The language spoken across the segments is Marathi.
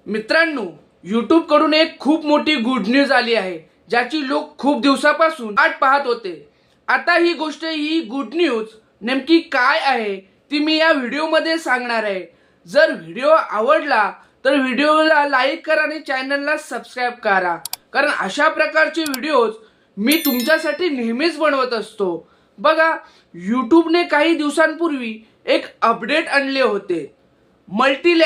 मित्रांनो, YouTube कडून एक खूप मोठी गुड न्यूज आली आहे, ज्याची लोक खूप दिवसापासून वाट पाहत होते। आता ही गुड न्यूज नेमकी काय आहे ती मी या व्हिडिओमध्ये सांगणार आहे। जर व्हिडिओ आवडला तर व्हिडिओला लाईक करा आणि चॅनलला सबस्क्राइब करा, कारण अशा प्रकारचे व्हिडिओज मी तुमच्यासाठी नेहमीच बनवत असतो। बघा, YouTubeने काही दिवसांपूर्वी एक अपडेट आणले होते, मल्टी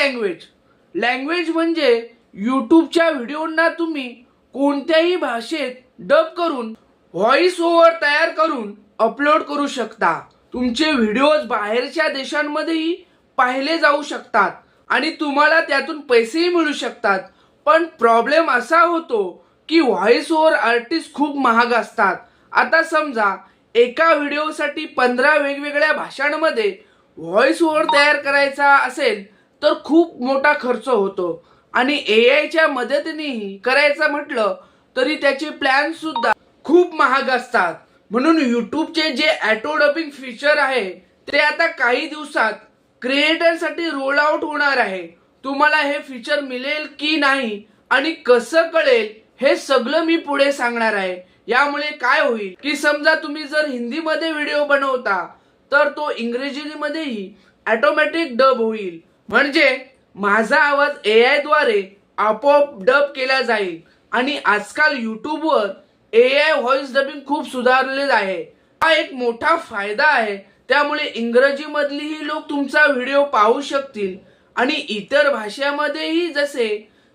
लँग्वेज म्हणजे यूट्यूबच्या व्हिडिओंना तुम्ही कोणत्याही भाषेत डब करून व्हॉइस ओव्हर तयार करून अपलोड करू शकता। तुमचे व्हिडिओज बाहेरच्या देशांमध्येही पाहिले जाऊ शकतात आणि तुम्हाला त्यातून पैसेही मिळू शकतात। पण प्रॉब्लेम असा होतो की व्हॉइस ओव्हर आर्टिस्ट खूप महाग असतात। आता समजा एका व्हिडिओसाठी 15 वेगवेगळ्या भाषांमध्ये व्हॉइस ओव्हर तयार करायचा असेल तर खूप मोठा खर्च होतो आणि एआयच्या मदतीनेही करायचं म्हटलं तरी त्याचे प्लॅन सुद्धा खूप महाग असतात। म्हणून यूट्यूबचे जे ऑटो डबिंग फीचर आहे ते आता काही दिवसात क्रिएटरसाठी रोल आउट होणार आहे। तुम्हाला हे फीचर मिळेल की नाही आणि कसं कळेल हे सगळं मी पुढे सांगणार आहे। यामुळे काय होईल की समजा तुम्ही जर हिंदीमध्ये व्हिडिओ बनवता तर तो इंग्रजीमध्येही ऑटोमॅटिक डब होईल, म्हणजे माझा आवाज एआय द्वारे आपोआप डब केला जाईल। आणि आजकाल यूट्यूबवर एआय व्हॉइस डबिंग खूप सुधारलेला आहे, हा एक मोठा फायदा आहे। त्यामुळे इंग्रजी मधलीही लोक तुमचा व्हिडिओ पाहू शकतील आणि इतर भाषांमध्येही जसे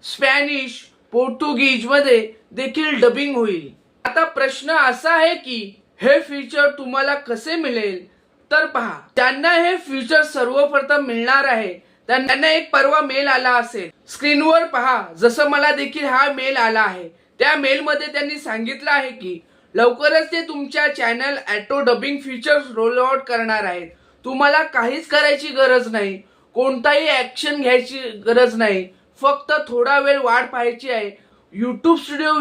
स्पॅनिश, पोर्तुगीज मध्ये देखील डबिंग होईल। आता प्रश्न असा आहे की हे फीचर तुम्हाला कसे मिळेल, तर पहा, त्यांना हे फीचर सर्वप्रथम मिळणार आहे त्यांना एक परवा मेल आला असेल, स्क्रीनवर पहा, जसं मला देखील हा मेल आला आहे। त्या मेल मध्ये त्यांनी सांगितलं आहे की लवकरच ते तुमच्या channel auto dubbing features roll out करणार आहेत। तुम्हाला काहीच करायची गरज नाही, कोणताही ऍक्शन घ्यायची गरज नाही, फक्त थोडा वेळ वाट पाहायची आहे। YouTube स्टुडिओ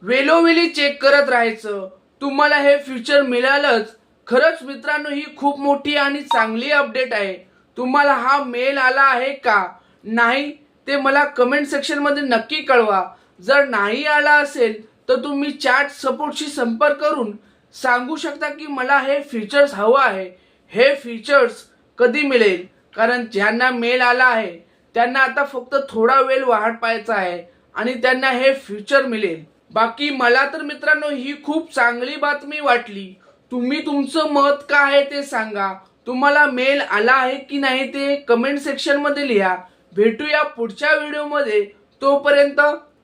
वेळोवेळी चेक करत राहायचं, तुम्हाला हे फीचर मिळालंच। खरंच मित्रांनो, ही खूप मोठी आणि चांगली अपडेट आहे। तुम्हाला हा मेल आला आहे का नाही ते मला कमेंट सेक्शन मध्ये नक्की कळवा। जर नाही आला असेल तर तुम्ही चॅट सपोर्टशी संपर्क करून सांगू शकता की मला हे फीचर्स हवं आहे। हे फीचर्स कधी मिळेल, कारण ज्यांना मेल आला आहे त्यांना आता फक्त थोडा वेळ वाट पाहायचा आहे आणि त्यांना हे फीचर मिळेल। बाकी मला तर मित्रांनो ही खूप चांगली बातमी वाटली। तुम्ही तुमचं मत काय आहे ते सांगा। तुम्हाला मेल आला आहे की नाही ते कमेंट सेक्शन मध्ये लिहा। भेटूया पुढच्या व्हिडिओ मध्ये, तोपर्यंत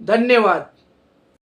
धन्यवाद।